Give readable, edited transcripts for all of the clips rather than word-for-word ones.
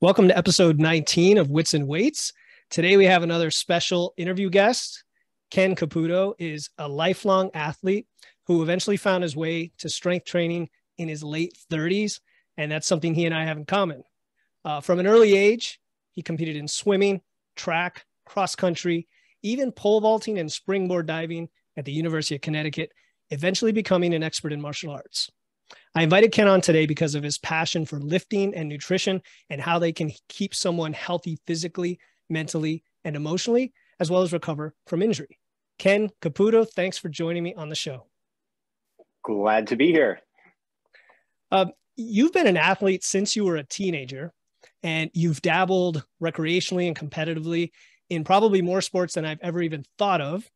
Welcome to episode 19 of Wits and Weights. Today we have another special interview guest. Ken Caputo is a lifelong athlete who eventually found his way to strength training in his late 30s, and that's something he and I have in common. From an early age, he competed in swimming, track, cross country, even pole vaulting and springboard diving at the University of Connecticut, eventually becoming an expert in martial arts. I invited Ken on today because of his passion for lifting and nutrition and how they can keep someone healthy physically, mentally, and emotionally, as well as recover from injury. Ken Caputo, thanks for joining me on the show. Glad to be here. You've been an athlete since you were a teenager, and you've dabbled recreationally and competitively in probably more sports than I've ever even thought of.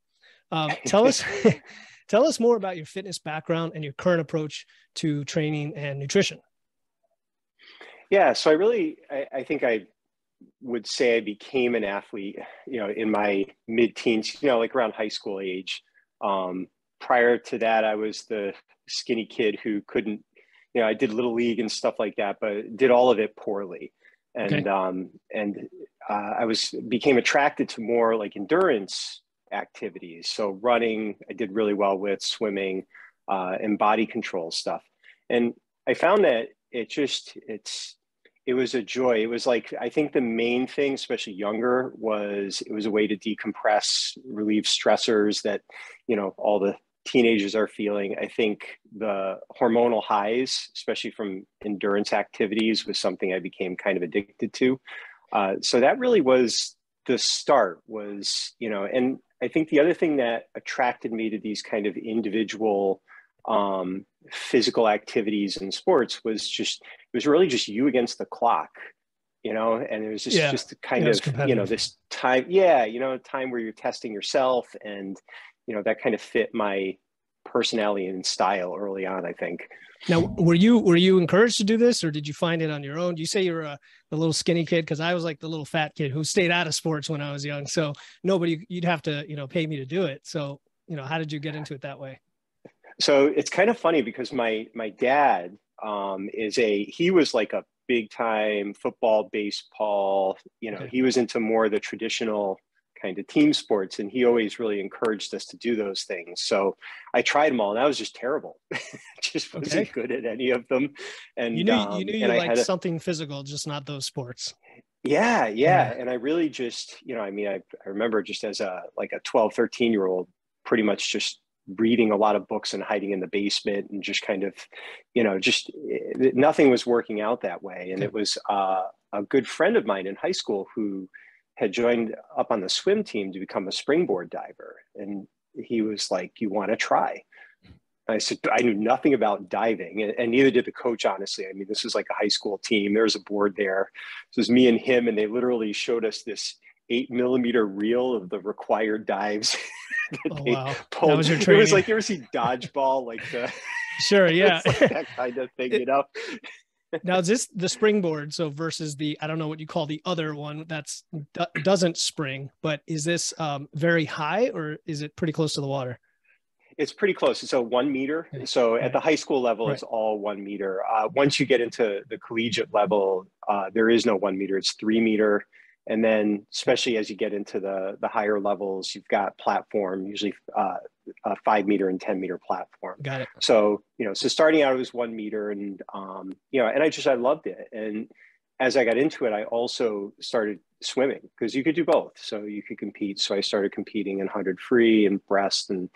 Tell us more about your fitness background and your current approach to training and nutrition. Yeah, so I think I would say I became an athlete, in my mid-teens, like around high school age. Prior to that, I was the skinny kid who couldn't, I did little league and stuff like that, but did all of it poorly. And, okay. I became attracted to more like endurance activities. So running, I did really well with, swimming, and body control stuff. And I found that it was a joy. It was like, I think the main thing, especially younger, was it was a way to decompress, relieve stressors that, all the teenagers are feeling. I think the hormonal highs, especially from endurance activities, was something I became kind of addicted to. So that really was the start was, and I think the other thing that attracted me to these kind of individual physical activities in sports was it was really just you against the clock, and it was just kind of, this time, time where you're testing yourself, and, that kind of fit my personality and style early on, I think. Now, were you encouraged to do this, or did you find it on your own? You say you're a little skinny kid, because I was like the little fat kid who stayed out of sports when I was young. So you'd have to, pay me to do it. So, how did you get into it that way? So it's kind of funny because my dad he was like a big time football, baseball, Okay. He was into more of the traditional kind of team sports, and he always really encouraged us to do those things. So I tried them all, and I was just terrible. Just wasn't good at any of them. And you liked had something physical, just not those sports. Yeah. And I really just, I remember just as a 12, 13-year-old, pretty much just reading a lot of books and hiding in the basement, and just kind of, just nothing was working out that way. And it was a good friend of mine in high school who had joined up on the swim team to become a springboard diver. And he was like, "You want to try?" I said, I knew nothing about diving, and neither did the coach, honestly. I mean, this was like a high school team. There was a board there. So it was me and him, and they literally showed us this 8mm reel of the required dives that they pulled. That was your training. It was like, you ever see dodgeball? Like sure, yeah. Like that kind of thing, Now, is this the springboard? So versus I don't know what you call the other one doesn't spring, but is this very high, or is it pretty close to the water? It's pretty close. It's a 1 meter. So at the high school level, it's all 1 meter. Once you get into the collegiate level, there is no 1 meter. It's 3 meter. And then, especially as you get into the higher levels, you've got platform, usually a 5 meter and 10 meter platform. Got it. So, so starting out, it was 1 meter, and, and I loved it. And as I got into it, I also started swimming, because you could do both. So you could compete. So I started competing in 100 free and breast and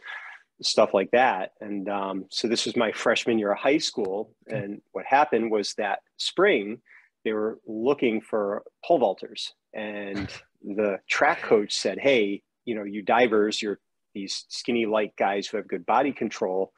stuff like that. And so this was my freshman year of high school. And what happened was that spring, they were looking for pole vaulters. And the track coach said, "Hey, you divers, you're these skinny, light guys who have good body control.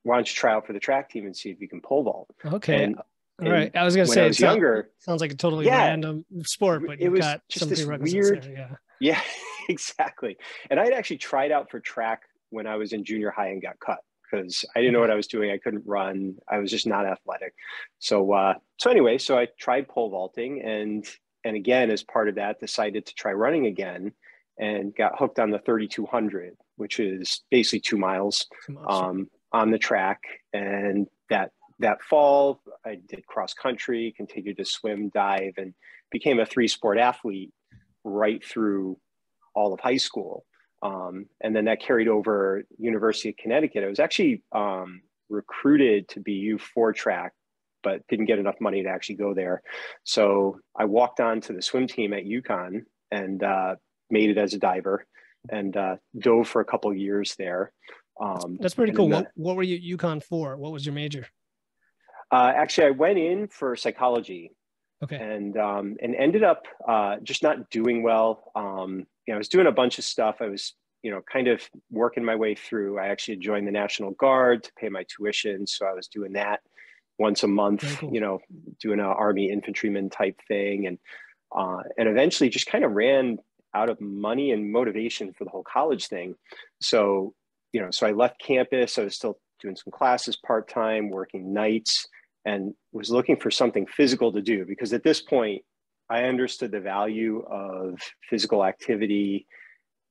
Why don't you try out for the track team and see if you can pole vault?" Okay. All right. I was going to say, sounds like a totally random sport, but you've got some prerequisites there. Yeah, exactly. And I'd actually tried out for track when I was in junior high and got cut, because I didn't know what I was doing. I couldn't run. I was just not athletic. So I tried pole vaulting, and again, as part of that, decided to try running again, and got hooked on the 3,200, which is basically 2 miles on the track. And that that fall, I did cross country, continued to swim, dive, and became a 3-sport athlete right through all of high school. And then that carried over University of Connecticut. I was actually recruited to be U4 track, but didn't get enough money to actually go there. So I walked on to the swim team at UConn and made it as a diver, and dove for a couple of years there. That's pretty cool. What were you UConn for? What was your major? Actually, I went in for psychology. Okay. And ended up just not doing well. I was doing a bunch of stuff. I was, kind of working my way through. I actually joined the National Guard to pay my tuition. So I was doing that once a month, cool. Doing an Army infantryman type thing. And eventually just kind of ran out of money and motivation for the whole college thing. So, so I left campus. I was still doing some classes part-time, working nights, and was looking for something physical to do, because at this point I understood the value of physical activity,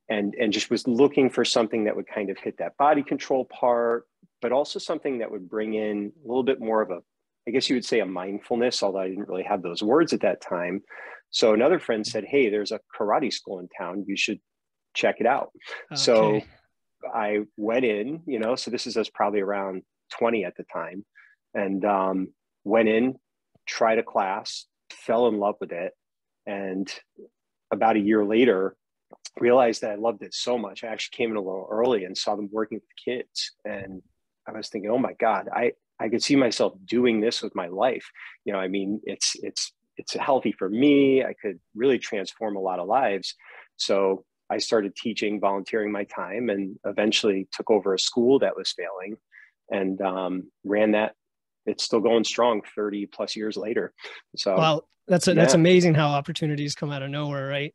and just was looking for something that would kind of hit that body control part, but also something that would bring in a little bit more of a, I guess you would say, a mindfulness, although I didn't really have those words at that time. So another friend said, "Hey, there's a karate school in town. You should check it out." Okay. So I went in, so this is us probably around 20 at the time. And went in, tried a class, fell in love with it. And about a year later, realized that I loved it so much. I actually came in a little early and saw them working with kids. And I was thinking, oh my God, I could see myself doing this with my life. It's healthy for me. I could really transform a lot of lives. So I started teaching, volunteering my time, and eventually took over a school that was failing and ran that. It's still going strong 30 plus years later. So wow, that's amazing how opportunities come out of nowhere, right?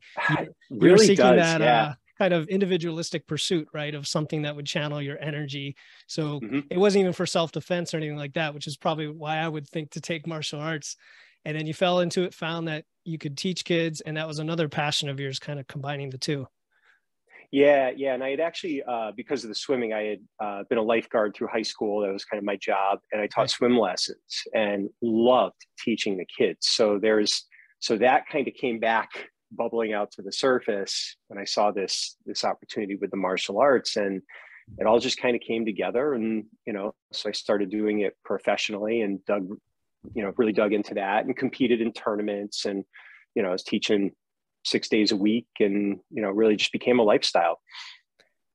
You're seeking that kind of individualistic pursuit, right, of something that would channel your energy. So it wasn't even for self-defense or anything like that, which is probably why I would think to take martial arts. And then you fell into it, found that you could teach kids, and that was another passion of yours, kind of combining the two. Yeah. And I had actually, because of the swimming, I had been a lifeguard through high school. That was kind of my job. And I taught swim lessons and loved teaching the kids. So that kind of came back, bubbling out to the surface when I saw this opportunity with the martial arts, and it all just kind of came together. And, so I started doing it professionally and really dug into that and competed in tournaments, and, I was teaching 6 days a week, and, really just became a lifestyle.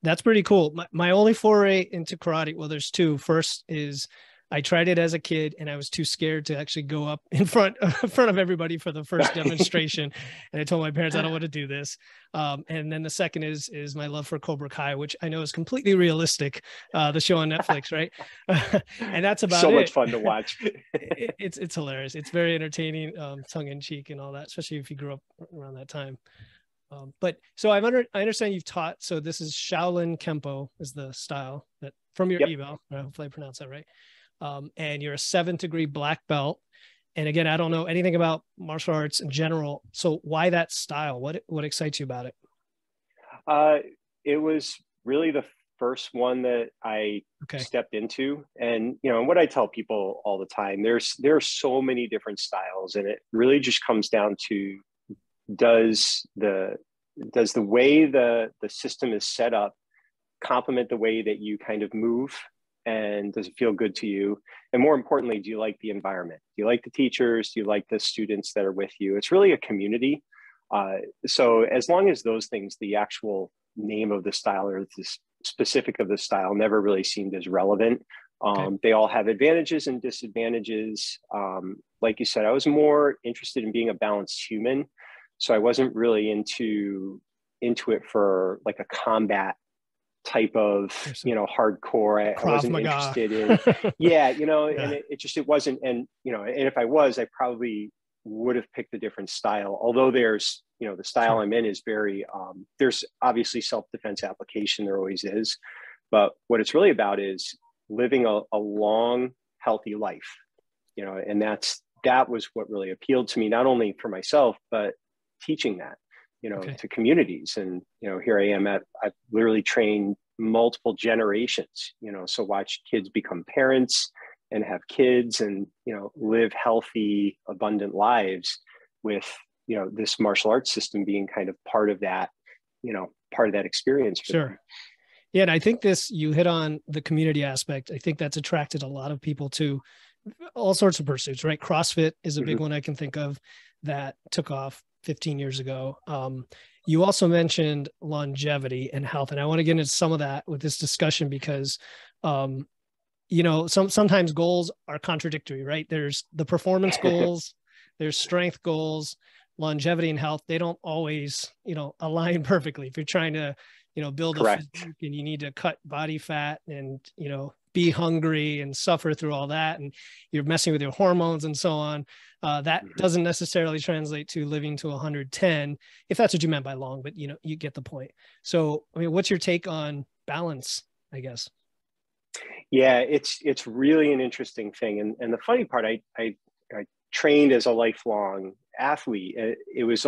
That's pretty cool. My only foray into karate, well, there's two. First is I tried it as a kid, and I was too scared to actually go up in front of everybody for the first demonstration. And I told my parents, I don't want to do this. And then the second is my love for Cobra Kai, which I know is completely realistic, the show on Netflix, right? And that's about so much fun to watch. It's hilarious. It's very entertaining, tongue in cheek and all that, especially if you grew up around that time. But so I understand you've taught. So this is Shaolin Kempo is the style that from your eval. Hopefully I pronounced that right. And you're a 7th degree black belt. And again, I don't know anything about martial arts in general. So why that style? What excites you about it? It was really the first one that I stepped into. And, and what I tell people all the time, there are so many different styles, and it really just comes down to, does the way the system is set up complement the way that you kind of move? And does it feel good to you? And more importantly, do you like the environment? Do you like the teachers? Do you like the students that are with you? It's really a community. So as long as those things, the actual name of the style or the specific of the style never really seemed as relevant. They all have advantages and disadvantages. Like you said, I was more interested in being a balanced human. So I wasn't really into it for like a combat type of, hardcore. I wasn't interested in, and it wasn't. And, and if I was, I probably would have picked a different style. Although there's, the style I'm in is very, there's obviously self-defense application, there always is. But what it's really about is living a long, healthy life, and that was what really appealed to me, not only for myself, but teaching that, to communities. And, here I am I've literally trained multiple generations, so watch kids become parents, and have kids and, live healthy, abundant lives with, this martial arts system being kind of part of that, part of that experience. For Sure. them. Yeah. And I think you hit on the community aspect. I think that's attracted a lot of people to all sorts of pursuits, right? CrossFit is a big one I can think of that took off 15 years ago. You also mentioned longevity and health, and I want to get into some of that with this discussion because, sometimes goals are contradictory, right? There's the performance goals, there's strength goals, longevity and health. They don't always, align perfectly. If you're trying to, build Correct. a physique and you need to cut body fat and, be hungry and suffer through all that, and you're messing with your hormones and so on, that doesn't necessarily translate to living to 110, if that's what you meant by long, but you get the point. So, I mean, what's your take on balance, I guess? Yeah, it's really an interesting thing. And the funny part, I trained as a lifelong athlete. It was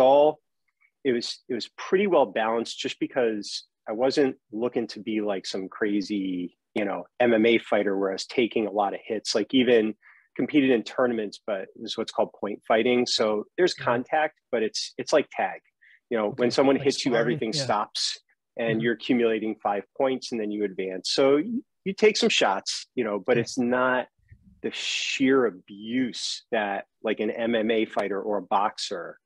pretty well balanced just because I wasn't looking to be like some crazy, MMA fighter where I was taking a lot of hits, like even competed in tournaments, but this is what's called point fighting. So there's contact, but it's like tag, when someone like hits sparring, you, everything yeah. stops and you're accumulating 5 points and then you advance. So you take some shots, but it's not the sheer abuse that like an MMA fighter or a boxer,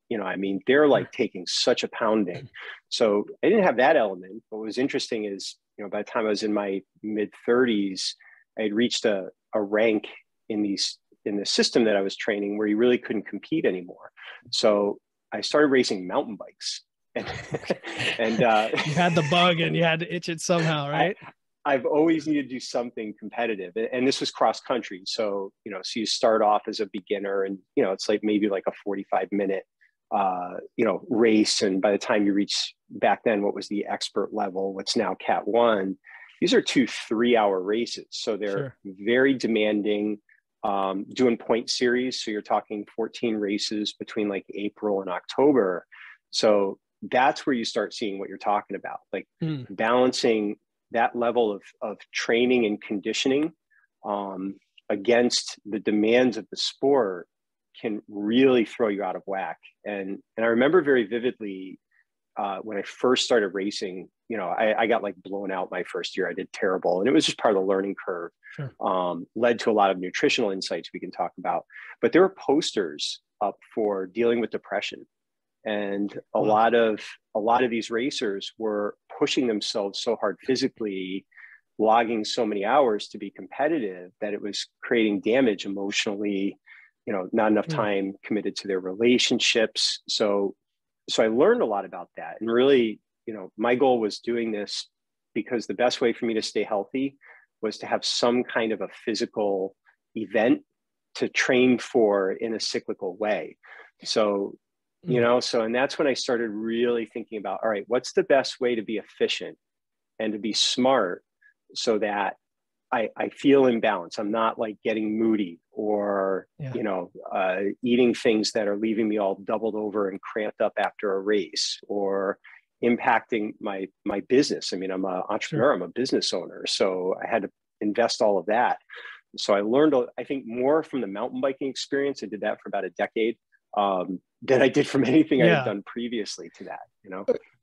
they're like taking such a pounding. So I didn't have that element. What was interesting is, by the time I was in my mid 30s, I had reached a rank in the system that I was training where you really couldn't compete anymore. So I started racing mountain bikes. And you had the bug and you had to itch it somehow, right? I've always needed to do something competitive, and this was cross country. So, so you start off as a beginner and, it's like maybe like a 45-minute, race. And by the time you reach back then, what was the expert level, what's now Cat 1, these are 2 3-hour races. So they're very demanding, doing point series. So you're talking 14 races between like April and October. So that's where you start seeing what you're talking about, like balancing that level of training and conditioning against the demands of the sport can really throw you out of whack. And I remember very vividly when I first started racing, I got like blown out my first year. I did terrible. And it was just part of the learning curve. Led to a lot of nutritional insights we can talk about. But there were posters up for dealing with depression. And a lot of these racers were pushing themselves so hard physically, logging so many hours to be competitive that it was creating damage emotionally, not enough time committed to their relationships. So I learned a lot about that. And really, my goal was doing this because the best way for me to stay healthy was to have some kind of a physical event to train for in a cyclical way. So and that's when I started really thinking about, all right, what's the best way to be efficient and to be smart so that I feel in balance. I'm not like getting moody or, eating things that are leaving me all doubled over and cramped up after a race or impacting my business. I'm an entrepreneur, I'm a business owner. So I had to invest all of that. So I learned, I think, more from the mountain biking experience. I did that for about a decade. Than I did from anything I had done previously to that,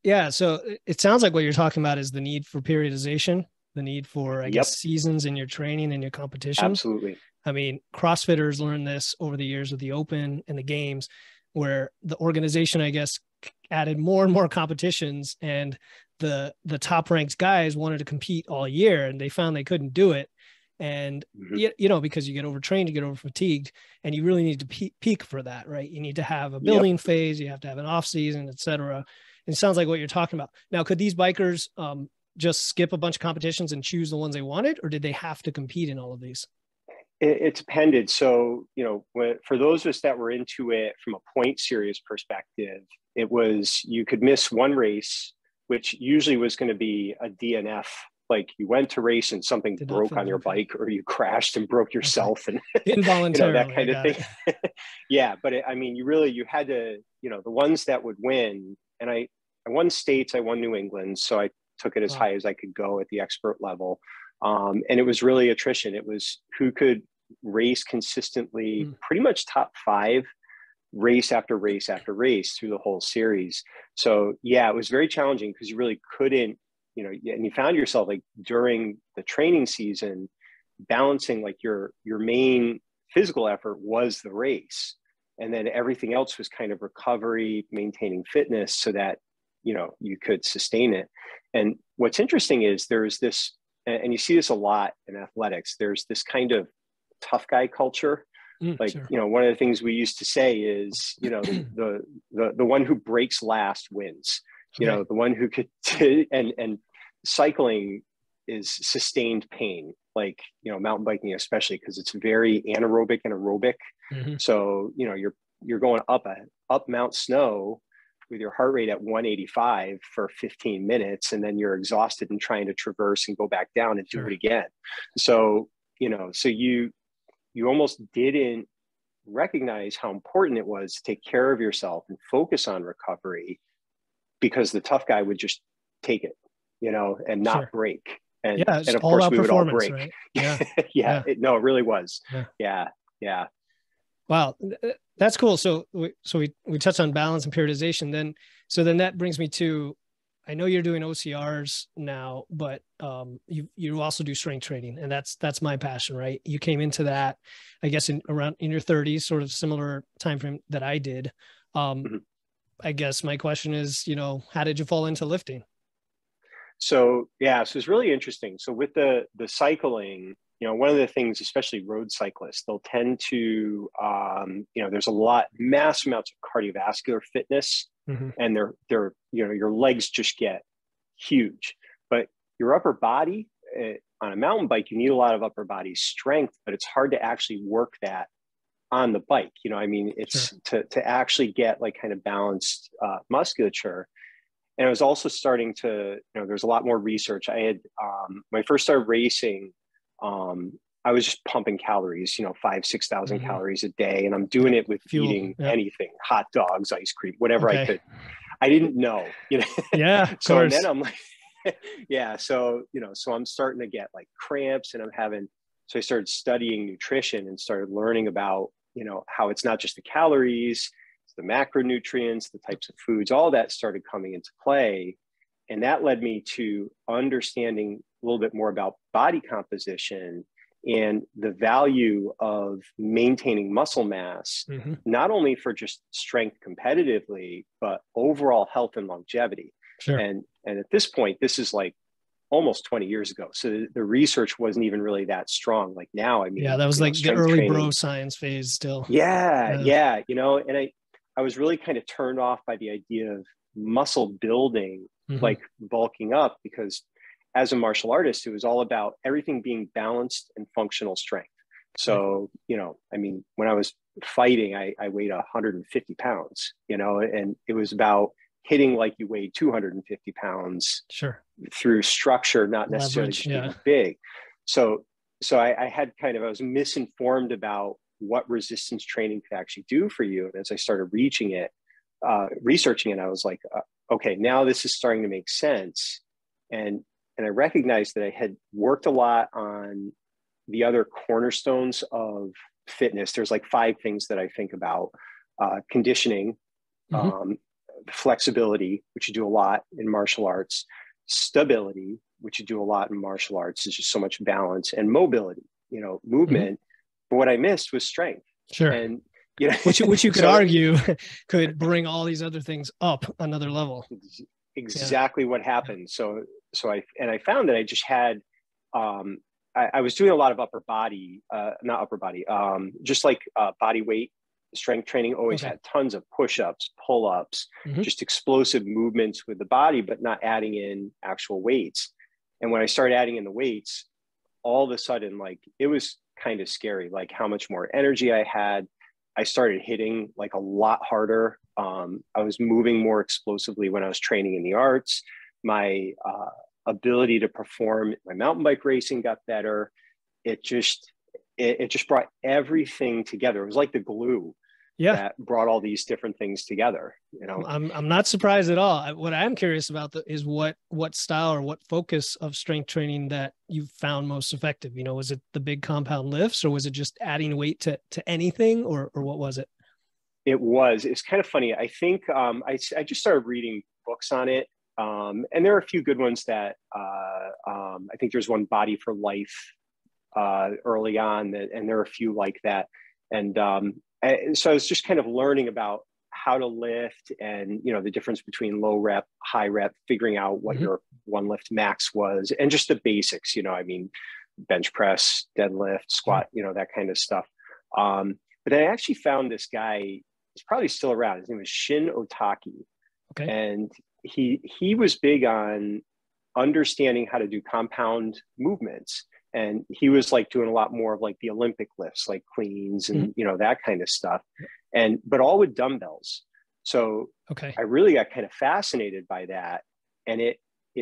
Yeah. So it sounds like what you're talking about is the need for periodization, the need for, I guess, seasons in your training and your competition. Absolutely. I mean, CrossFitters learned this over the years with the Open and the games, where the organization, I guess, added more and more competitions, and the top ranked guys wanted to compete all year and they found they couldn't do it. And, because you get overtrained, you get over fatigued, and you really need to peak for that, right? You need to have a building phase, you have to have an off season, et cetera. And it sounds like what you're talking about. Now, could these bikers just skip a bunch of competitions and choose the ones they wanted, or did they have to compete in all of these? It depended. So, for those of us that were into it from a point series perspective, it was, you could miss one race, which usually was going to be a DNF. Like you went to race and something broke on your bike, or you crashed and broke yourself, and involuntarily, that kind of thing. Yeah. But you had to, the ones that would win, and I won states, I won New England. So I took it as high as I could go at the expert level. And it was really attrition. It was who could race consistently, pretty much top 5 race after race after race through the whole series. So yeah, it was very challenging because you really couldn't, and you found yourself like during the training season, balancing like your main physical effort was the race. And then everything else was kind of recovery, maintaining fitness so that, you could sustain it. And what's interesting is there's this, and you see this a lot in athletics, there's this kind of tough guy culture. Sure. One of the things we used to say is, the one who breaks last wins, the one who could, and cycling is sustained pain, like, mountain biking, especially because it's very anaerobic and aerobic. So, you're going up Mount Snow with your heart rate at 185 for 15 minutes, and then you're exhausted and trying to traverse and go back down and do it again. So, so you almost didn't recognize how important it was to take care of yourself and focus on recovery, because the tough guy would just take it, and not break. And of course we would all break. Right? Yeah. It really was. Yeah. Wow. That's cool. So we touched on balance and periodization. Then that brings me to, I know you're doing OCRs now, but you also do strength training, and that's my passion, right? You came into that, I guess, in your 30s, sort of similar time frame that I did. I guess my question is, how did you fall into lifting? So it's really interesting. So with the cycling, one of the things, especially road cyclists, they'll tend to, there's mass amounts of cardiovascular fitness, and they're, your legs just get huge, but your upper body on a mountain bike, you need a lot of upper body strength, but it's hard to actually work that on the bike. It's to actually get like kind of balanced musculature. And I was also starting to, there's a lot more research. I had, when I first started racing, I was just pumping calories, 5,000-6,000 calories a day. And I'm doing it with eating anything, hot dogs, ice cream, whatever I could. I didn't know, Yeah. Of so course. then I'm like, so I'm starting to get like cramps, and so I started studying nutrition and started learning about, how it's not just the calories, it's the macronutrients, the types of foods, all that started coming into play. And that led me to understanding a little bit more about body composition and the value of maintaining muscle mass, not only for just strength competitively, but overall health and longevity. Sure. And at this point, this is like almost 20 years ago. So the research wasn't even really that strong. Like now, that was like the early bro science phase still. Yeah. And I was really kind of turned off by the idea of muscle building, like bulking up, because as a martial artist, it was all about everything being balanced and functional strength. So, when I was fighting, I weighed 150 pounds, and it was about hitting like you weighed 250 pounds through structure, not necessarily just being big. So I had I was misinformed about what resistance training could actually do for you. And as I started researching it, I was like, okay, now this is starting to make sense. And I recognized that I had worked a lot on the other cornerstones of fitness. There's like 5 things that I think about: conditioning, flexibility, which you do a lot in martial arts; stability, which you do a lot in martial arts. There's just so much balance; and mobility, movement. But what I missed was strength. Sure. And which you could argue could bring all these other things up another level. Exactly what happened. So I found that I just had, I was doing a lot of just like body weight strength training. Always had tons of push-ups, pull-ups, just explosive movements with the body, but not adding in actual weights. And when I started adding in the weights, all of a sudden, like, it was kind of scary, like how much more energy I had. I started hitting like a lot harder. I was moving more explosively when I was training in the arts. My ability to perform my mountain bike racing got better. It just brought everything together. It was like the glue. Yeah. that brought all these different things together, I'm not surprised at all. What I'm curious about is what style or what focus of strength training that you found most effective. Was it the big compound lifts, or was it just adding weight to anything, or what was it? It's kind of funny. I think I just started reading books on it. And there are a few good ones that I think there's one, Body for Life, early on, and there are a few like that. And so I was just kind of learning about how to lift, and the difference between low rep, high rep, figuring out what your one lift max was, and just the basics. Bench press, deadlift, squat, that kind of stuff. But I actually found this guy. He's probably still around. His name was Shin Otaki. Okay. And he was big on understanding how to do compound movements. And he was like doing a lot more of like the Olympic lifts, like cleans and, that kind of stuff. But all with dumbbells. So I really got kind of fascinated by that. And it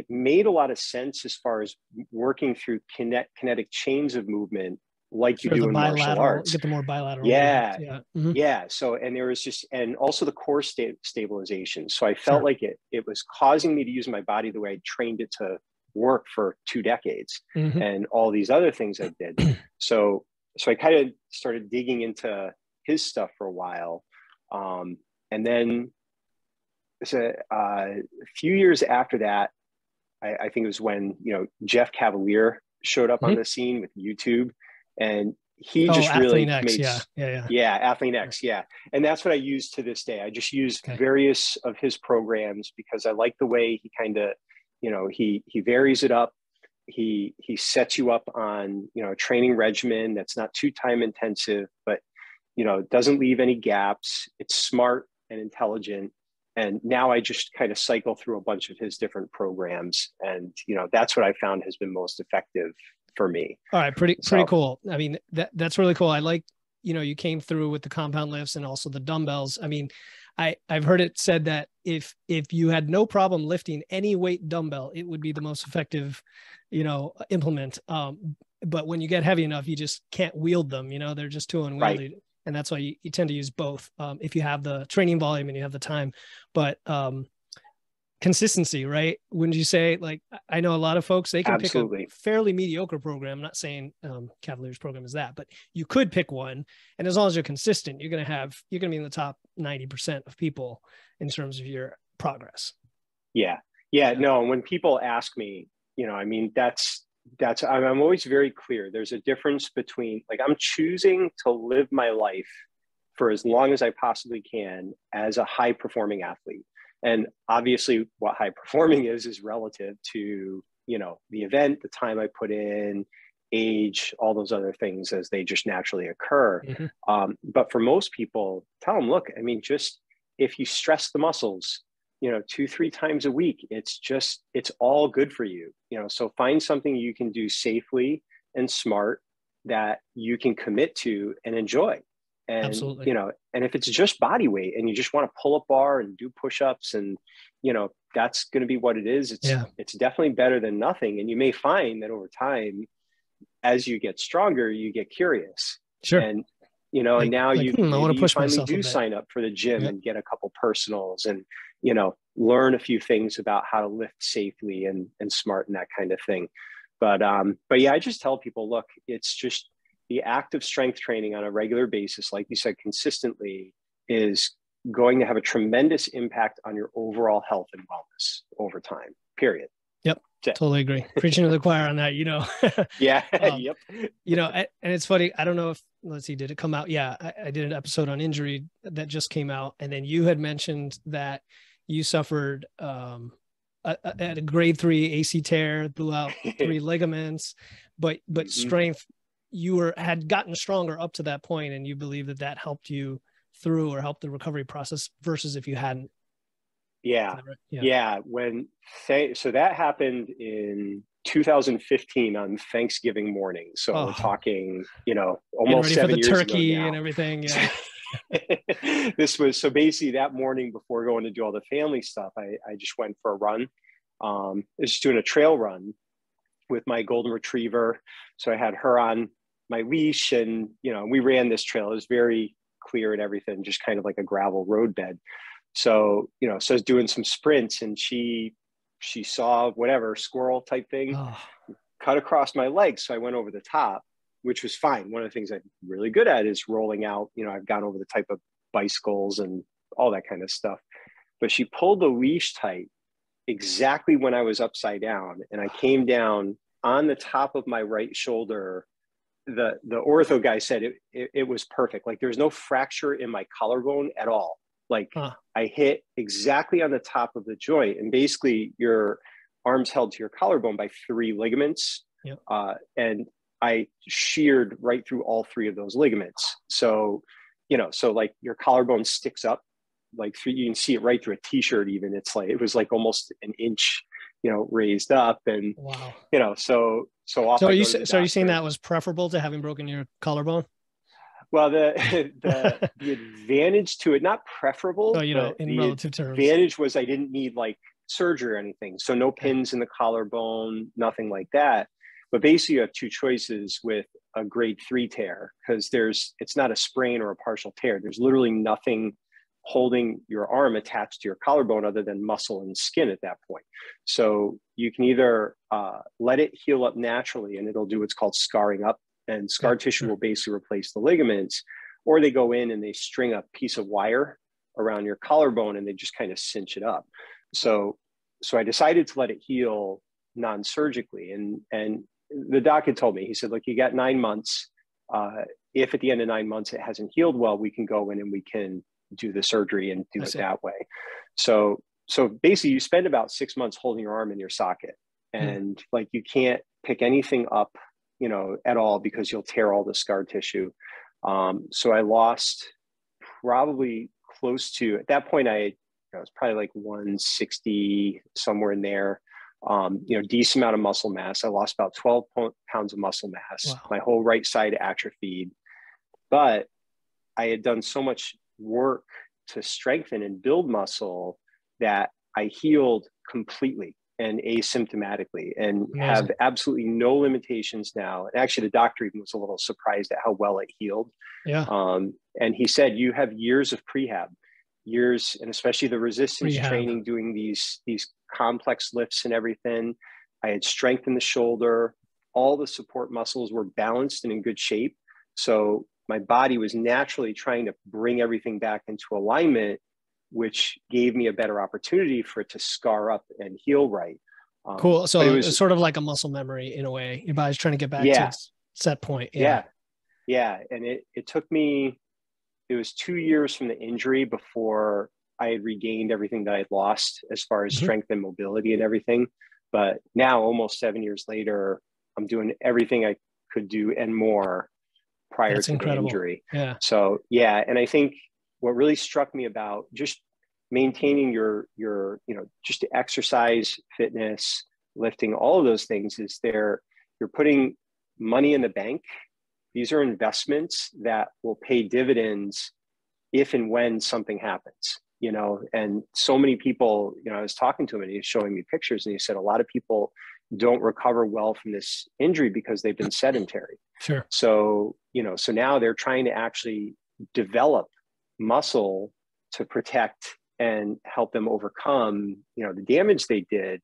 made a lot of sense as far as working through kinetic chains of movement, like you do in martial arts. Get the more bilateral. Yeah. Yeah. Yeah. So, and there was and also the core stabilization. So I felt like it was causing me to use my body the way I trained it to work for 2 decades, and all these other things I did. So I kind of started digging into his stuff for a while. And then a few years after that, I think it was when, Jeff Cavalier showed up on the scene with YouTube. And he just really made, Athlete X, and that's what I use to this day. I just use various of his programs because I like the way he kind of, he varies it up. He sets you up on, a training regimen that's not too time intensive, but doesn't leave any gaps. It's smart and intelligent. And now I just kind of cycle through a bunch of his different programs, and that's what I found has been most effective for me. All right. Pretty cool. I mean, that's really cool. I like, you came through with the compound lifts and also the dumbbells. I mean, I've heard it said that if you had no problem lifting any weight dumbbell, it would be the most effective, implement. But when you get heavy enough, you just can't wield them, they're just too unwieldy. Right. And that's why you tend to use both. If you have the training volume and you have the time, but, consistency, right? Wouldn't you say? Like, I know a lot of folks, they can pick a fairly mediocre program. I'm not saying Cavalier's program is that, but you could pick one, and as long as you're consistent, you're going to be in the top 90% of people in terms of your progress. Yeah. No, and when people ask me, I mean, I'm always very clear. There's a difference between, like, I'm choosing to live my life for as long as I possibly can as a high performing athlete. And obviously what high performing is relative to, the event, the time I put in, age, all those other things as they just naturally occur. But for most people, tell them, look, I mean, just if you stress the muscles, 2-3 times a week, it's all good for you. So find something you can do safely and smart that you can commit to and enjoy. And, absolutely. And if it's just body weight and you just want to pull up bar and do push-ups and, that's going to be what it is. It's definitely better than nothing. And you may find that over time, as you get stronger, you get curious. Sure. And, and now I want to push myself do sign up for the gym and get a couple personals and, learn a few things about how to lift safely and smart and that kind of thing. But yeah, I just tell people, look, it's just, the act of strength training on a regular basis, like you said, consistently, is going to have a tremendous impact on your overall health and wellness over time, period. Yep. Totally agree. Preaching to the choir on that, Yeah. Yep. And it's funny. I don't know if, let's see, did it come out? Yeah. I did an episode on injury that just came out. And then you had mentioned that you suffered at a grade 3 AC tear, blew out 3 ligaments, but strength, you had gotten stronger up to that point, and you believe that helped you through or helped the recovery process versus if you hadn't. Yeah. Yeah. So that happened in 2015 on Thanksgiving morning. So we're talking, almost 7 years ago now. Turkey and everything. Yeah. This was, so basically that morning before going to do all the family stuff, I just went for a run. I was just doing a trail run with my golden retriever. So I had her on my leash, and, we ran this trail. It was very clear and everything, just kind of like a gravel roadbed. So, so I was doing some sprints, and she saw whatever squirrel type thing cut across my legs. So I went over the top, which was fine. One of the things I'm really good at is rolling out. I've gone over the type of bicycles and all that kind of stuff. But she pulled the leash tight exactly when I was upside down, and I came down on the top of my right shoulder. The ortho guy said it was perfect. Like, there's no fracture in my collarbone at all. Like, I hit exactly on the top of the joint, and basically your arm's held to your collarbone by 3 ligaments. Yep. And I sheared right through all 3 of those ligaments. So, so like your collarbone sticks up, like you can see it right through a t-shirt even. It's like, it was like almost an inch, raised up. And, wow. So are you saying that was preferable to having broken your collarbone? Well, the advantage to it, not preferable, in relative terms, the advantage was I didn't need like surgery or anything. So no pins in the collarbone, nothing like that. But basically you have 2 choices with a grade 3 tear, because it's not a sprain or a partial tear. There's literally nothing holding your arm attached to your collarbone other than muscle and skin at that point. So you can either let it heal up naturally, and it'll do what's called scarring up, and scar tissue will basically replace the ligaments, or they go in and they string a piece of wire around your collarbone and they just kind of cinch it up. So I decided to let it heal non-surgically. And the doc had told me, he said, look, you got 9 months. If at the end of 9 months it hasn't healed well, we can go in and we can do the surgery and do it that way. So basically you spend about 6 months holding your arm in your socket, and like you can't pick anything up, at all, because you'll tear all the scar tissue. So I lost probably close to, at that point, I was probably like 160, somewhere in there. Decent amount of muscle mass. I lost about 12 pounds of muscle mass. Wow. My whole right side atrophied, but I had done so much work to strengthen and build muscle that I healed completely and asymptomatically, and have absolutely no limitations now. And actually, the doctor even was a little surprised at how well it healed. Yeah. And he said, you have years of prehab, and especially the resistance training, doing these complex lifts and everything. I had strengthened the shoulder. All the support muscles were balanced and in good shape. So my body was naturally trying to bring everything back into alignment, which gave me a better opportunity for it to scar up and heal right. Cool. So it was sort of like a muscle memory in a way. Your body's trying to get back to its set point. Yeah. And it took me, it was 2 years from the injury before I had regained everything that I'd lost as far as strength and mobility and everything. But now, almost 7 years later, I'm doing everything I could do and more prior to the injury. Yeah. So, and I think what really struck me about just maintaining your just exercise, fitness, lifting, all of those things is you're putting money in the bank. These are investments that will pay dividends if and when something happens, and so many people, I was talking to him and he was showing me pictures, and he said a lot of people don't recover well from this injury because they've been sedentary. Sure. So, so now they're trying to actually develop muscle to protect and help them overcome, the damage they did,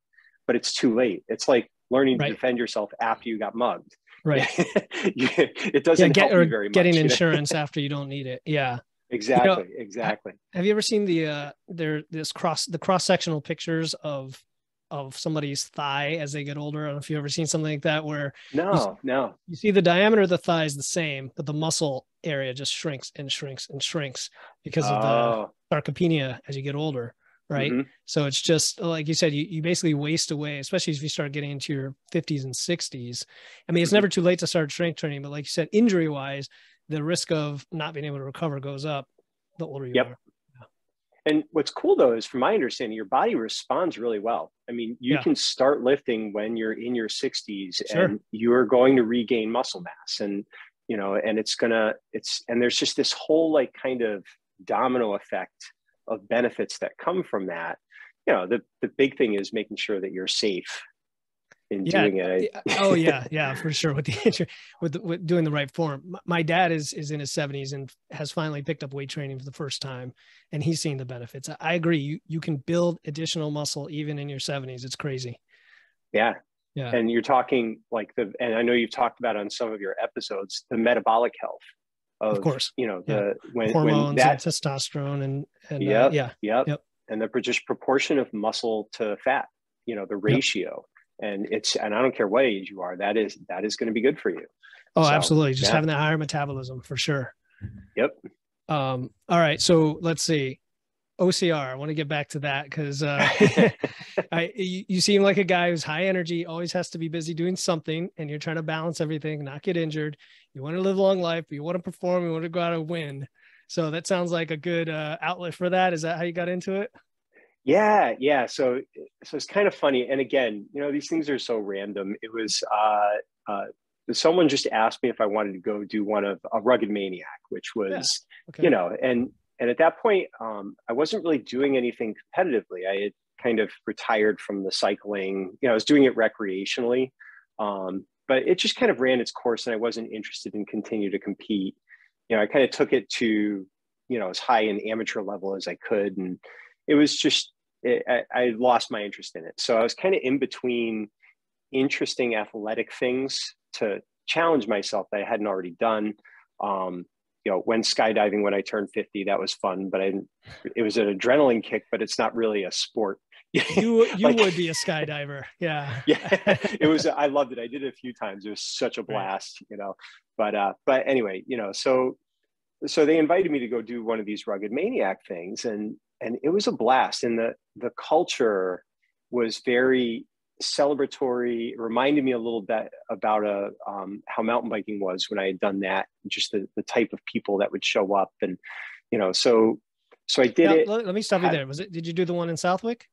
but it's too late. It's like learning to defend yourself after you got mugged. Right. It doesn't help you very much. Getting insurance after you don't need it. Yeah. Exactly. Exactly. Have you ever seen the cross-sectional pictures of somebody's thigh as they get older? I don't know if you've ever seen something like that, where you see the diameter of the thigh is the same, but the muscle area just shrinks and shrinks and shrinks because of the sarcopenia as you get older, right? Mm-hmm. So it's just like you said, you basically waste away, especially if you start getting into your 50s and 60s. I mean, it's never too late to start strength training, but like you said, injury wise, the risk of not being able to recover goes up the older you are. And what's cool though, is from my understanding, your body responds really well. I mean, you can start lifting when you're in your 60s and you are going to regain muscle mass, and, and and there's just this whole like kind of domino effect of benefits that come from that. The big thing is making sure that you're safe. in doing it. Oh yeah, for sure. With doing the right form. My dad is in his 70s and has finally picked up weight training for the first time, and he's seen the benefits. I agree. You can build additional muscle even in your 70s. It's crazy. Yeah. Yeah. And you're talking like and I know you've talked about on some of your episodes, the metabolic health of course, when hormones, that and testosterone and yep. And the just proportion of muscle to fat, the ratio. And I don't care what age you are, that is going to be good for you. Oh, so, absolutely. Just having that higher metabolism for sure. Yep. All right. So let's see. OCR. I want to get back to that because you seem like a guy who's high energy, always has to be busy doing something, and you're trying to balance everything, not get injured. You want to live a long life, but you want to perform, you want to go out and win. So that sounds like a good outlet for that. Is that how you got into it? Yeah. So it's kind of funny. And again, these things are so random. It was someone just asked me if I wanted to go do one of a Rugged Maniac, which was, and at that point, I wasn't really doing anything competitively. I had kind of retired from the cycling. I was doing it recreationally, but it just kind of ran its course, and I wasn't interested in continue to compete. I kind of took it to, as high an amateur level as I could, and it was just I lost my interest in it. So I was kind of in between interesting athletic things to challenge myself that I hadn't already done. Went skydiving when I turned 50. That was fun, but it was an adrenaline kick, but it's not really a sport. You would be a skydiver. Yeah. It was, I loved it. I did it a few times. It was such a blast, but anyway, so they invited me to go do one of these Rugged Maniac things, and it was a blast. And the culture was very celebratory. It reminded me a little bit about how mountain biking was when I had done that, just the type of people that would show up. And so I did it. Let me stop you there. Did you do the one in Southwick?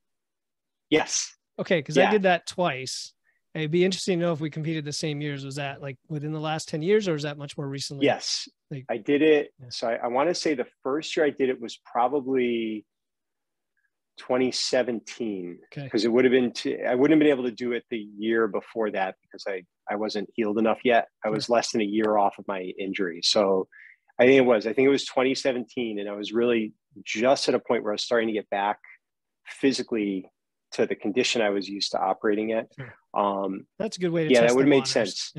Yes. Okay, because I did that twice. It'd be interesting to know if we competed the same years. Was that like within the last 10 years, or was that much more recently? Yes, I did it. Yeah. So I want to say the first year I did it was probably 2017, because it would have been I wouldn't have been able to do it the year before that because I wasn't healed enough yet. I was less than a year off of my injury. So I think it was 2017, and I was really just at a point where I was starting to get back physically to the condition I was used to operating at. That's a good way to test that would have made waters. sense.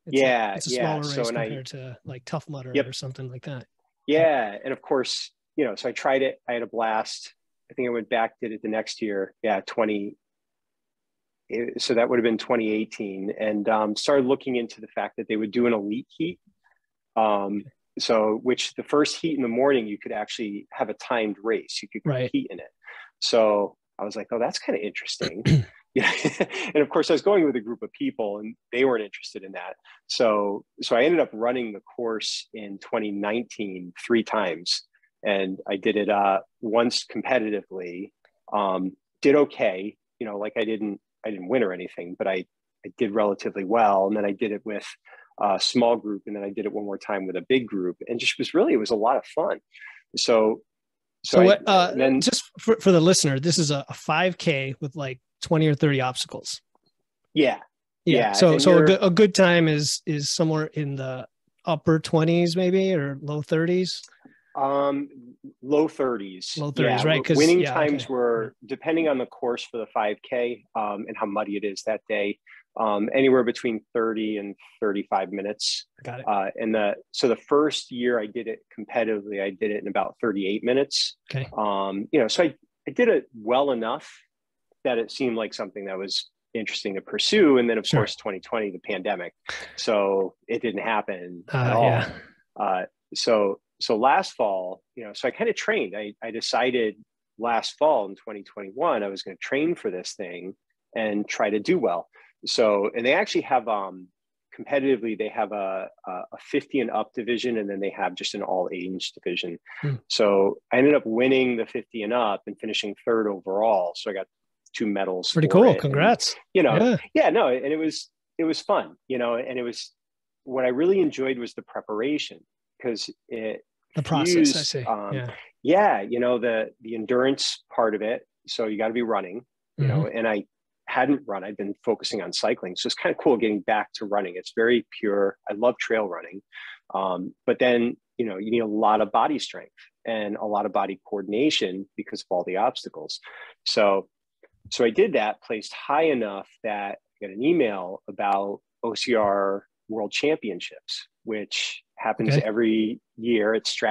It's a smaller race compared to like Tough Mudder or something like that. Yeah. And of course, so I tried it. I had a blast. I think I went back, did it the next year. So that would have been 2018, and started looking into the fact that they would do an elite heat. So which the first heat in the morning, you could actually have a timed race. You could compete in it. So I was like, oh, that's kind of interesting. And of course I was going with a group of people and they weren't interested in that. So I ended up running the course in 2019 3 times. And I did it once competitively, did okay, like I didn't win or anything, but I did relatively well. And then I did it with a small group, and then I did it one more time with a big group, and just it was a lot of fun. So then, just for the listener, this is a 5K with like 20 or 30 obstacles. Yeah. So a good time is somewhere in the upper 20s maybe, or low 30s. Low 30s. Right? Winning times were, depending on the course for the 5K and how muddy it is that day, anywhere between 30 and 35 minutes. Got it. So the first year I did it competitively, I did it in about 38 minutes. Okay. So I did it well enough that it seemed like something that was interesting to pursue. And then of course, 2020, the pandemic. So it didn't happen at all. So last fall, so I kind of trained. I decided last fall in 2021, I was going to train for this thing and try to do well. So, and they actually have, competitively, they have a 50 and up division, and then they have just an all age division. So I ended up winning the 50 and up and finishing 3rd overall. So I got 2 medals. Pretty cool. Congrats. And, and it was fun, and it was, what I really enjoyed was the preparation, because the process, I see. The endurance part of it. So you got to be running, and I hadn't run. I'd been focusing on cycling. So it's kind of cool getting back to running. It's very pure. I love trail running. But then, you need a lot of body strength and a lot of body coordination because of all the obstacles. So I did that, placed high enough that I got an email about Ocr World Championships, which happens every year. It's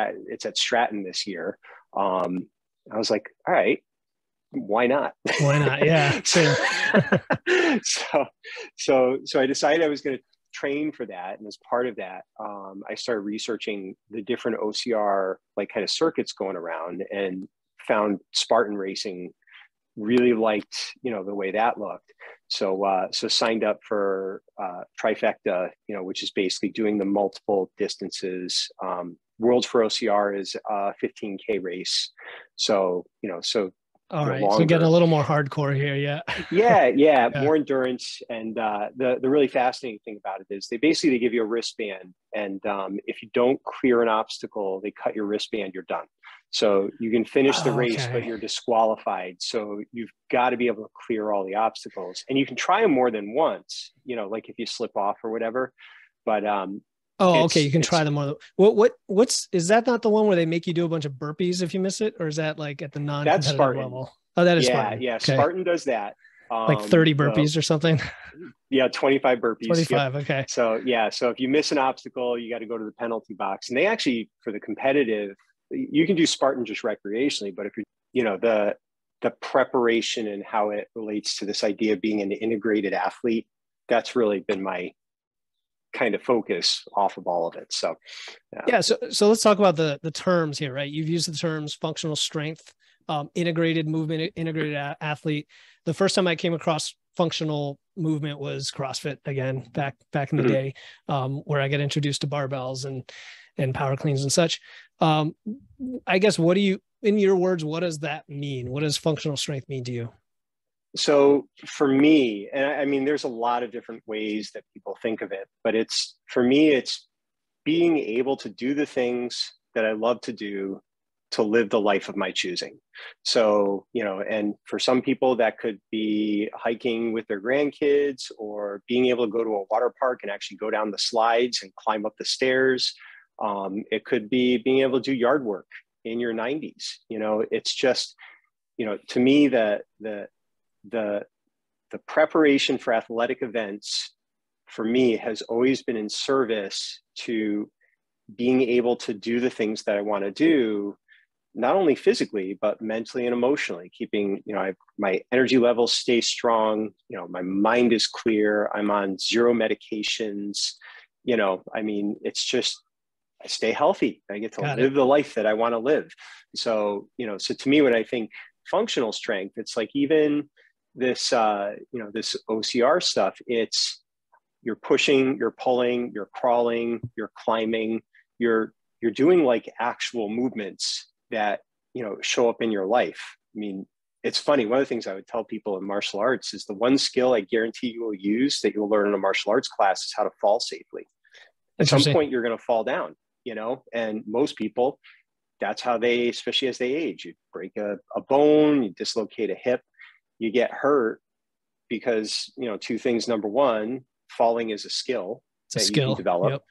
at Stratton this year. I was like, all right, why not? Why not? Yeah. So I decided I was going to train for that. And as part of that, I started researching the different OCR kind of circuits going around, and found Spartan racing, really liked, the way that looked. So signed up for Trifecta, which is basically doing the multiple distances. Worlds for OCR is a 15K race. So, all right. So getting a little more hardcore here. Yeah. Yeah. More endurance. And the really fascinating thing about it is they give you a wristband. And if you don't clear an obstacle, they cut your wristband, you're done. So you can finish the race, but you're disqualified. So you've got to be able to clear all the obstacles. And you can try them more than once, like if you slip off or whatever. But you can try them more. Is that not the one where they make you do a bunch of burpees if you miss it, or is that like at the non-competitive level? Oh, that is Spartan. Yeah. Okay. Spartan does that. Like 30 burpees or something. Yeah, 25 burpees. 25. Yep. Okay. So if you miss an obstacle, you got to go to the penalty box. And they actually, for the competitive, you can do Spartan just recreationally, but if you're, the preparation and how it relates to this idea of being an integrated athlete, that's really been my kind of focus off of all of it. So, So let's talk about the terms here, right? You've used the terms functional strength, integrated movement, integrated athlete. The first time I came across functional movement was CrossFit again, back in the day, where I got introduced to barbells and power cleans and such. I guess, in your words, what does that mean? What does functional strength mean to you? So for me, and I mean, there's a lot of different ways that people think of it, but for me, it's being able to do the things that I love to do to live the life of my choosing. So, and for some people that could be hiking with their grandkids, or being able to go to a water park and actually go down the slides and climb up the stairs. It could be being able to do yard work in your 90s. It's just, to me, the preparation for athletic events for me has always been in service to being able to do the things that I want to do, not only physically, but mentally and emotionally, keeping, my energy levels stay strong. My mind is clear. I'm on 0 medications. It's just, I stay healthy. I get to live the life that I want to live. So, so to me, when I think functional strength, it's like even this, this OCR stuff, it's you're pushing, you're pulling, you're crawling, you're climbing, you're doing like actual movements that, show up in your life. I mean, it's funny. One of the things I would tell people in martial arts is the one skill I guarantee you will use that you'll learn in a martial arts class is how to fall safely. At some point, you're going to fall down, and most people, that's how they, especially as they age, you break a bone, you dislocate a hip, you get hurt because, 2 things. Number one, falling is a skill that you can develop. Yep.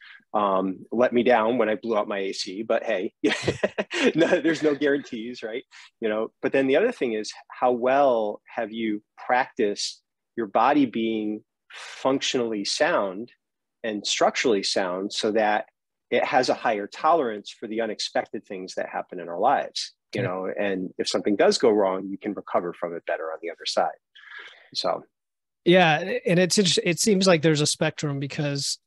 Let me down when I blew out my AC, but hey, no, there's no guarantees, right? But then the other thing is, how well have you practiced your body being functionally sound and structurally sound so that it has a higher tolerance for the unexpected things that happen in our lives, and if something does go wrong, you can recover from it better on the other side. So. Yeah. And it seems like there's a spectrum because,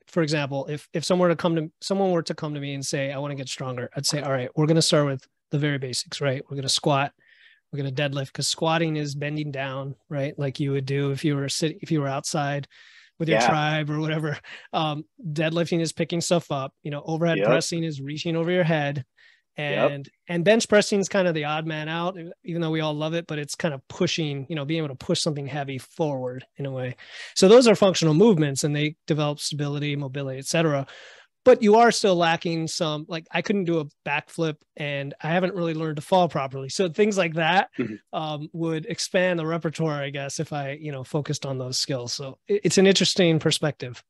for example, if someone were to come to me and say, I want to get stronger, I'd say, all right, we're going to start with the very basics, right? We're going to squat, we're going to deadlift, because squatting is bending down, right? Like you would do if you were outside with your tribe or whatever. Deadlifting is picking stuff up, overhead pressing is reaching over your head. And bench pressing is kind of the odd man out, even though we all love it, but it's kind of pushing, being able to push something heavy forward in a way. So those are functional movements and they develop stability, mobility, etc. but you are still lacking some, like I couldn't do a backflip and I haven't really learned to fall properly. So things like that would expand the repertoire, I guess, if I, focused on those skills. So it's an interesting perspective.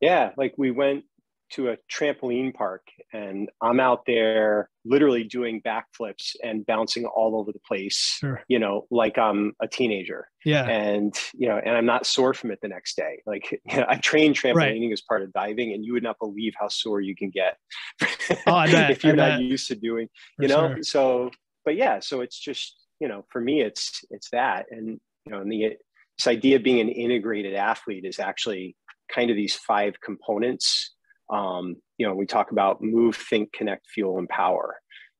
Yeah. Like we went to a trampoline park and I'm out there literally doing backflips and bouncing all over the place, Sure. like I'm a teenager. Yeah. And, and I'm not sore from it the next day. Like, I trained trampolining as part of diving, and you would not believe how sore you can get I bet. if you're not used to doing, Sure. So, but yeah, so it's just, for me, it's that. And, and this idea of being an integrated athlete is actually kind of these 5 components. We talk about move, think, connect, fuel, and power,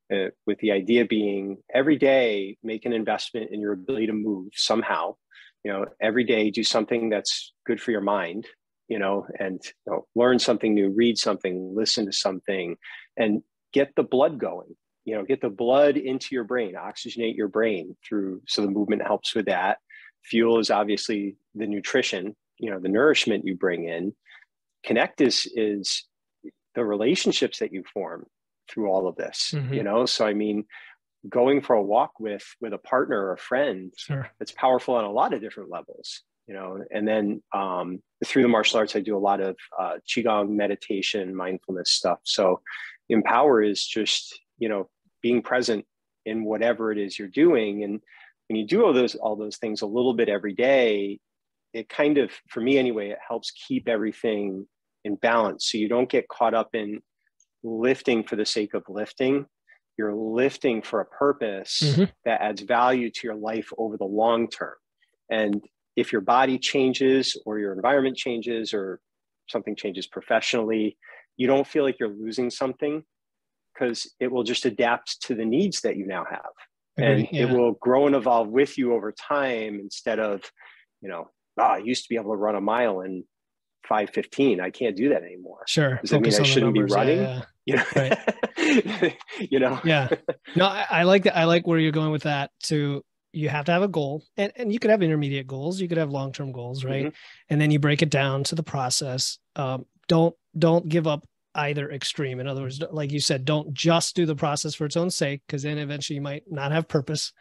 with the idea being every day, make an investment in your ability to move somehow, every day, do something that's good for your mind, and learn something new, read something, listen to something, and get the blood going, get the blood into your brain, oxygenate your brain so the movement helps with that. Fuel is obviously the nutrition, the nourishment you bring in. Connect is the relationships that you form through all of this, So, I mean, going for a walk with a partner or a friend, sure, it's powerful on a lot of different levels, and then through the martial arts, I do a lot of Qigong, meditation, mindfulness stuff. So empower is just, being present in whatever it is you're doing. And when you do all those things a little bit every day, it kind of, for me anyway, it helps keep everything in balance. So you don't get caught up in lifting for the sake of lifting. You're lifting for a purpose that adds value to your life over the long term. And if your body changes or your environment changes or something changes professionally, you don't feel like you're losing something, because it will just adapt to the needs that you now have. And it will grow and evolve with you over time, instead of, I used to be able to run a mile in 5:15. I can't do that anymore. Sure. Does that mean I shouldn't be running? Right. Yeah. No, I like that. I like where you're going with that too. You have to have a goal, and you could have intermediate goals. You could have long-term goals, right? And then you break it down to the process. Don't give up either extreme. In other words, like you said, don't just do the process for its own sake, because then eventually you might not have purpose.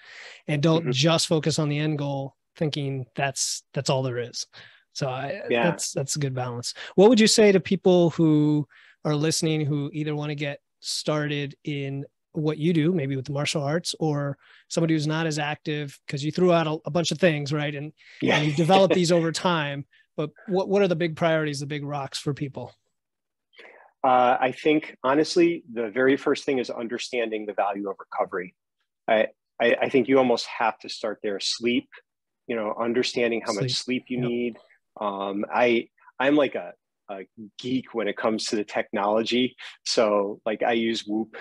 And don't just focus on the end goal thinking that's all there is. So that's a good balance. What would you say to people who are listening, who either want to get started in what you do, maybe with the martial arts, or somebody who's not as active, because you threw out a bunch of things, right? And you've developed these over time, but what are the big priorities, the big rocks for people? I think, honestly, the very first thing is understanding the value of recovery. I think you almost have to start there. Sleep, understanding how much sleep you need. I'm like a geek when it comes to the technology. So like I use Whoop,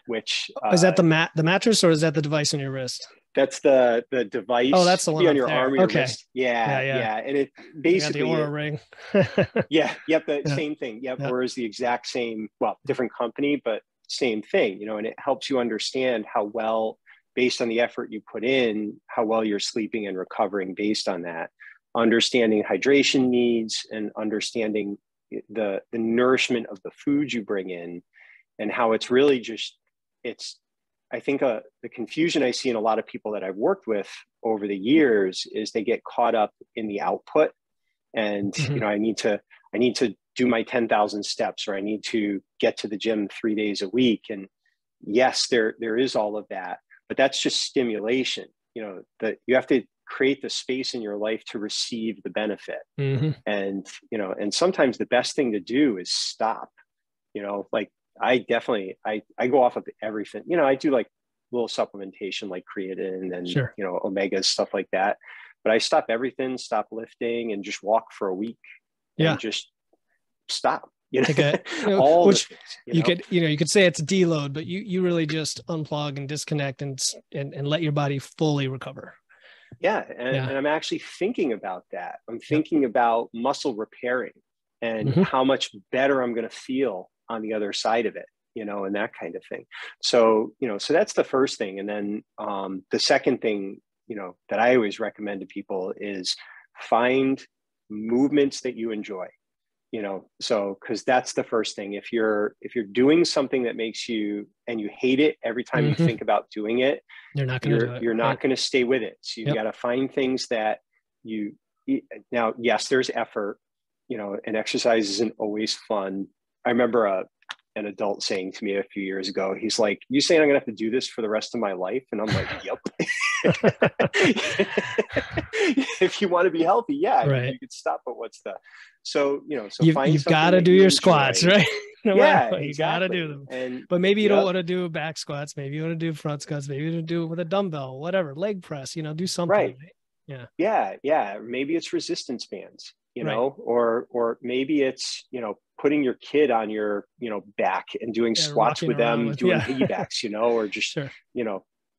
which is that the mattress, or is that the device on your wrist? That's the device. Oh, that's the one on your arm or your wrist. Yeah. And it basically, the Ocr ring. Same thing. Or is the exact same, different company, but same thing, and it helps you understand how well, based on the effort you put in, how well you're sleeping and recovering based on that. Understanding hydration needs and understanding the nourishment of the food you bring in, and how it's really just, I think the confusion I see in a lot of people that I've worked with over the years is they get caught up in the output, and I need to do my 10,000 steps, or I need to get to the gym 3 days a week. And yes, there is all of that, but that's just stimulation. That you have to create the space in your life to receive the benefit. And sometimes the best thing to do is stop. Like I go off of everything. I do like little supplementation like creatine and omegas, stuff like that. But I stop everything, stop lifting, and just walk for a week. And just stop. You could say it's deload, but you really just unplug and disconnect and let your body fully recover. And I'm actually thinking about that. I'm thinking about muscle repairing and how much better I'm going to feel on the other side of it, and that kind of thing. So, so that's the first thing. And then the second thing, that I always recommend to people is find movements that you enjoy. so, cause that's the first thing. If you're doing something that makes you, and you hate it every time you think about doing it, you're not going to do it. You're not going to stay with it. So you got to find things that now, yes, there's effort, and exercise isn't always fun. I remember an adult saying to me a few years ago, he's like, "You saying I'm gonna have to do this for the rest of my life?" And I'm like, "Yep." If you want to be healthy, you could stop. But so you've got to do your squats, right? No matter what, exactly. You got to do them. But maybe you don't want to do back squats. Maybe you want to do front squats. Maybe you want to do it with a dumbbell, whatever, leg press. Do something. Right. Yeah. Maybe it's resistance bands, or maybe it's putting your kid on your back and doing squats with them, doing piggybacks, or just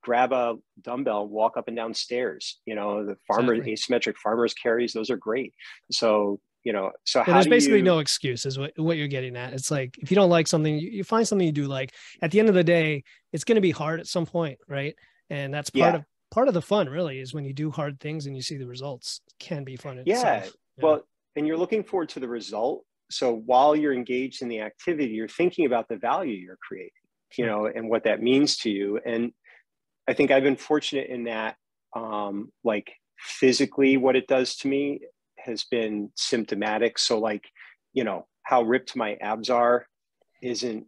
grab a dumbbell, walk up and down stairs. The asymmetric farmers carries, those are great. So there's basically no excuse is what you're getting at. It's like, if you don't like something, you find something you do like. At the end of the day, it's going to be hard at some point, right? And that's part of the fun, really, is when you do hard things and you see the results. It can be fun itself. Well, and you're looking forward to the result. So while you're engaged in the activity, you're thinking about the value you're creating, and what that means to you. And I think I've been fortunate in that, like physically, what it does to me has been symptomatic. So how ripped my abs are isn't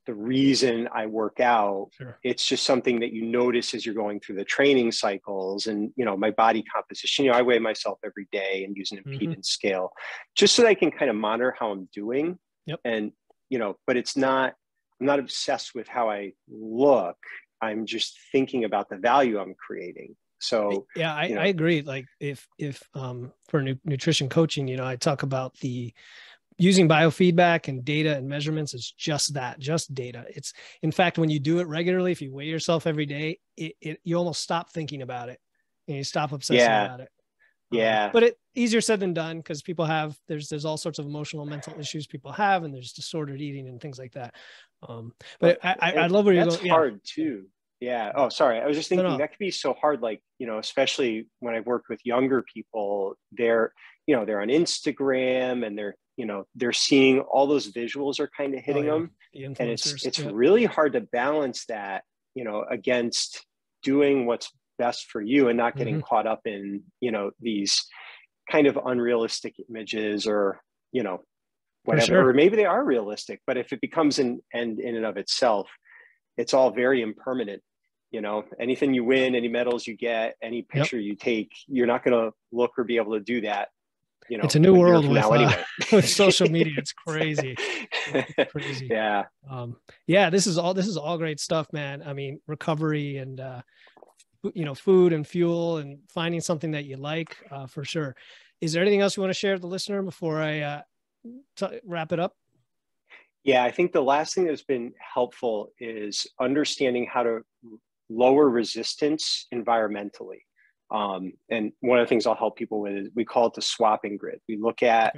the reason I work out. Sure. It's just something that you notice as you're going through the training cycles and, my body composition. I weigh myself every day and use an impedance scale just so that I can kind of monitor how I'm doing. Yep. And, but I'm not obsessed with how I look. I'm just thinking about the value I'm creating. So I agree. Like if for nutrition coaching, I talk about using biofeedback and data and measurements is just that, just data. It's, in fact, when you do it regularly, if you weigh yourself every day, you almost stop thinking about it and you stop obsessing about it. But it's easier said than done, because people there's all sorts of emotional, mental issues people have, and there's disordered eating and things like that. But I love where you're going. That's hard too. Yeah. Oh, sorry. I was just thinking that could be so hard. Like, especially when I've worked with younger people, they're on Instagram and they're seeing all those visuals are kind of hitting them. And it's really hard to balance that, against doing what's best for you and not getting caught up in, these kind of unrealistic images or, whatever, sure. Or maybe they are realistic, but if it becomes an end in and of itself, it's all very impermanent. Anything you win, any medals you get, any picture you take, you're not going to look or be able to do that. It's a new world with social media. It's crazy. It's crazy. Yeah. This is all great stuff, man. I mean, recovery and, food and fuel and finding something that you like, for sure. Is there anything else you want to share with the listener before I wrap it up? Yeah, I think the last thing that's been helpful is understanding how to lower resistance environmentally. And one of the things I'll help people with is we call it the swapping grid. We look at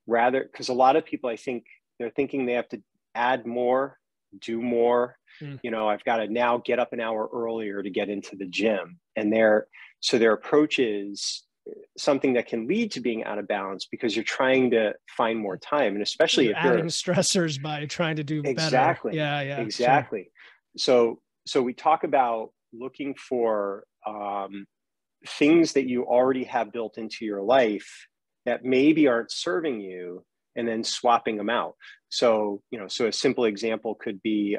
because a lot of people, I think they're thinking they have to add more, do more. I've got to now get up an hour earlier to get into the gym. And their approach is something that can lead to being out of balance because you're trying to find more time. And especially if you're adding stressors by trying to do better. Yeah. Exactly. Sure. So we talk about looking for things that you already have built into your life that maybe aren't serving you and then swapping them out. So, so a simple example could be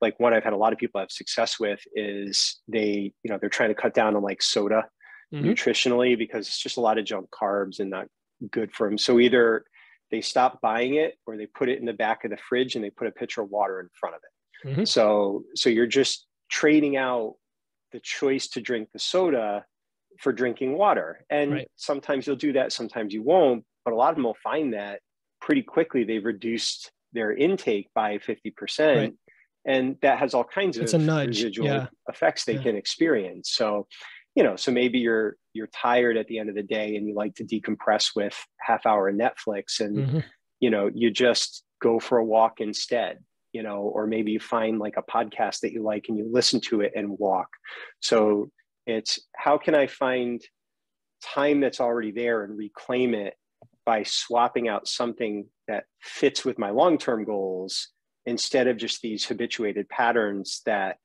like one I've had a lot of people have success with is they're trying to cut down on like soda nutritionally because it's just a lot of junk carbs and not good for them. So either they stop buying it or they put it in the back of the fridge and they put a pitcher of water in front of it. So you're just trading out the choice to drink the soda for drinking water. And sometimes you'll do that, sometimes you won't, but a lot of them will find that pretty quickly they've reduced their intake by 50%. And that has all kinds of residual effects they can experience. So, so maybe you're tired at the end of the day and you like to decompress with half hour of Netflix and, you just go for a walk instead, or maybe you find like a podcast that you like and you listen to it and walk. So it's how can I find time that's already there and reclaim it by swapping out something that fits with my long-term goals instead of just these habituated patterns that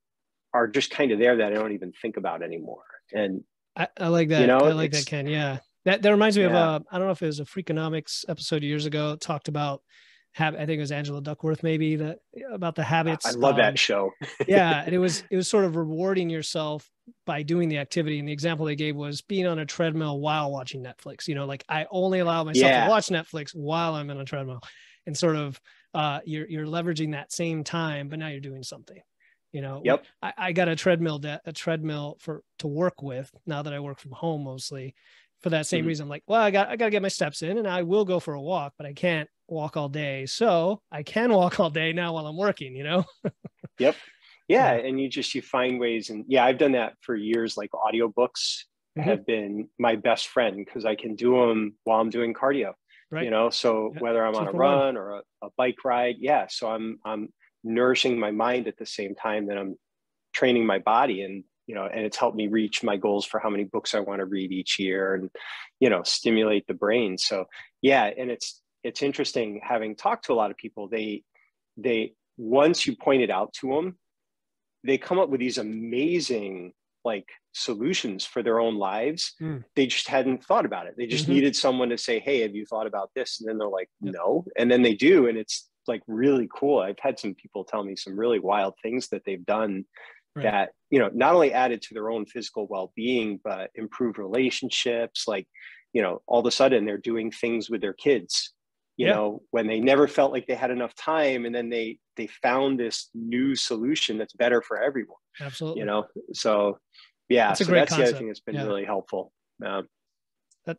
are just kind of there that I don't even think about anymore. And I like that. I like that, Ken. Yeah. That reminds me of, I don't know if it was a Freakonomics episode years ago, talked about, I think it was Angela Duckworth, maybe, about the habits. I love that show. Yeah. And it was sort of rewarding yourself by doing the activity. And the example they gave was being on a treadmill while watching Netflix. Like I only allow myself to watch Netflix while I'm on a treadmill, and sort of you're leveraging that same time, but now you're doing something. Yep. I got a treadmill to work with now that I work from home mostly, for that same reason. I'm like, well, I got to get my steps in, and I will go for a walk, but I can't walk all day. So I can walk all day now while I'm working, Yep. Yeah. And you find ways. And I've done that for years. Like audiobooks have been my best friend because I can do them while I'm doing cardio, right. So whether I'm on a run or a bike ride. Yeah. So I'm nourishing my mind at the same time that I'm training my body, and and it's helped me reach my goals for how many books I want to read each year, and stimulate the brain. So and it's interesting having talked to a lot of people. They once you point it out to them, they come up with these amazing solutions for their own lives. They just hadn't thought about it. They just needed someone to say, hey, have you thought about this? And then they're like, no. And then they do, and it's really cool. I've had some people tell me some really wild things that they've done that, not only added to their own physical well-being, but improved relationships. All of a sudden they're doing things with their kids, when they never felt like they had enough time. And then they found this new solution that's better for everyone. Absolutely. So that's the other thing that's been really helpful.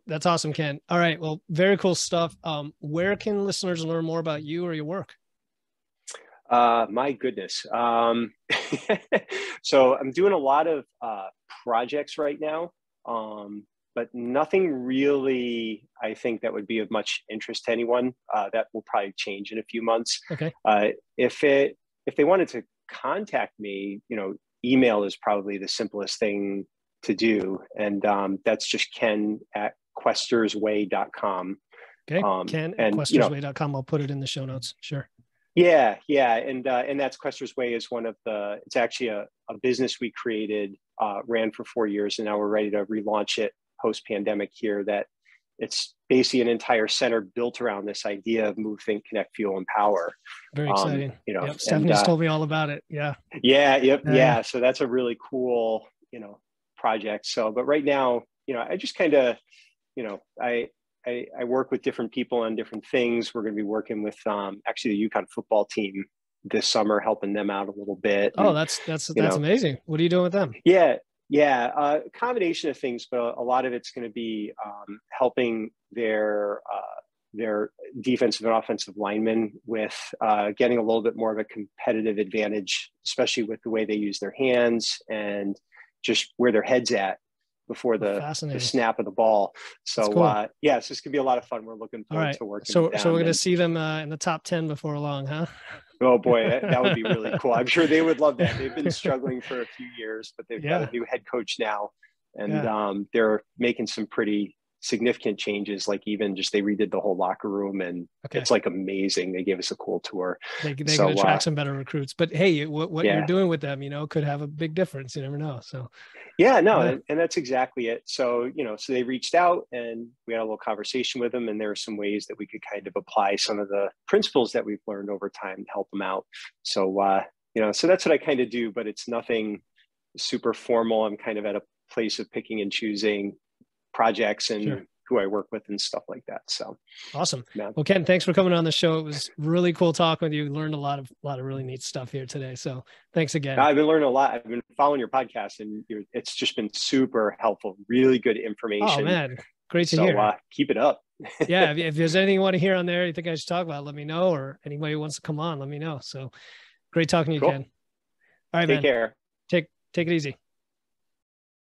That's awesome, Ken. All right. Well, very cool stuff. Where can listeners learn more about you or your work? My goodness. So I'm doing a lot of projects right now, but nothing really, I think, that would be of much interest to anyone. That will probably change in a few months. Okay. If they wanted to contact me, email is probably the simplest thing to do. And that's just ken@questersway.com. Okay. Ken@questersway.com. I'll put it in the show notes. Sure. Yeah. And that's Quester's Way is it's actually a business we created, ran for 4 years, and now we're ready to relaunch it post-pandemic here. That it's basically an entire center built around this idea of move, think, connect, fuel, empower. Very exciting. Stephanie's told me all about it. Yeah. Yeah. So that's a really cool, project. So, but right now, I just kind of, I work with different people on different things. We're going to be working with actually the UConn football team this summer, helping them out a little bit. Oh, that's amazing. What are you doing with them? A combination of things, but a lot of it's going to be helping their defensive and offensive linemen with getting a little bit more of a competitive advantage, especially with the way they use their hands and just where their head's at before the snap of the ball. So cool. So it's going to be a lot of fun. We're looking forward to working with them. So we're going to see them in the top 10 before long, huh? Oh boy, that would be really cool. I'm sure they would love that. They've been struggling for a few years, but they've got a new head coach now, and they're making some pretty significant changes. Like even just they redid the whole locker room, and it's amazing. They gave us a cool tour. They can attract some better recruits. But hey, what you're doing with them, could have a big difference. You never know. So and that's exactly it. So so they reached out, and we had a little conversation with them, and there are some ways that we could kind of apply some of the principles that we've learned over time to help them out. So so that's what I kind of do, but it's nothing super formal. I'm kind of at a place of picking and choosing projects and who I work with and stuff like that. So awesome. Well, Ken, thanks for coming on the show. It was really cool talking with you. Learned a lot of really neat stuff here today. So thanks again. I've been learning a lot. I've been following your podcast, and it's just been super helpful. Really good information. Oh man, great to hear. Keep it up. If there's anything you want to hear on there, you think I should talk about, let me know, or anybody who wants to come on, let me know. So great talking to you, Ken. All right, Take care. Take it easy.